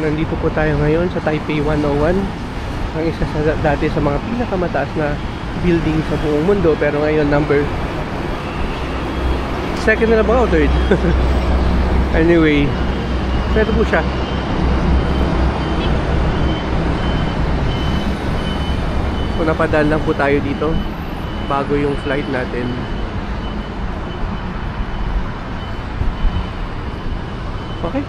Nandito po tayo ngayon sa Taipei 101. Ang isa sa dati sa mga pinakamataas na building sa buong mundo, pero ngayon second na ba o third? Anyway, so ito po siya. So napadaan lang po tayo dito bago yung flight natin. Okay.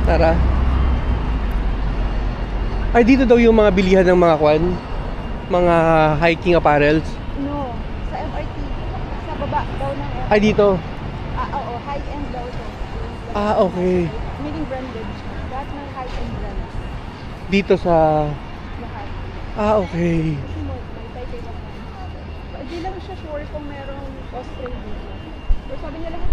Tara. Ay, dito daw yung mga bilihan ng mga mga hiking apparels. No, sa MRT. Sa baba daw ng MRT. Ay, dito. Oo, high-end daw to. Okay. Meaning branded. Lahat ng high-end brand. Dito sa... Lahat. Okay. Kasi mo, may Taipei na. Hindi lang siya sure kung merong Australia dito. Pero sabi niya lahat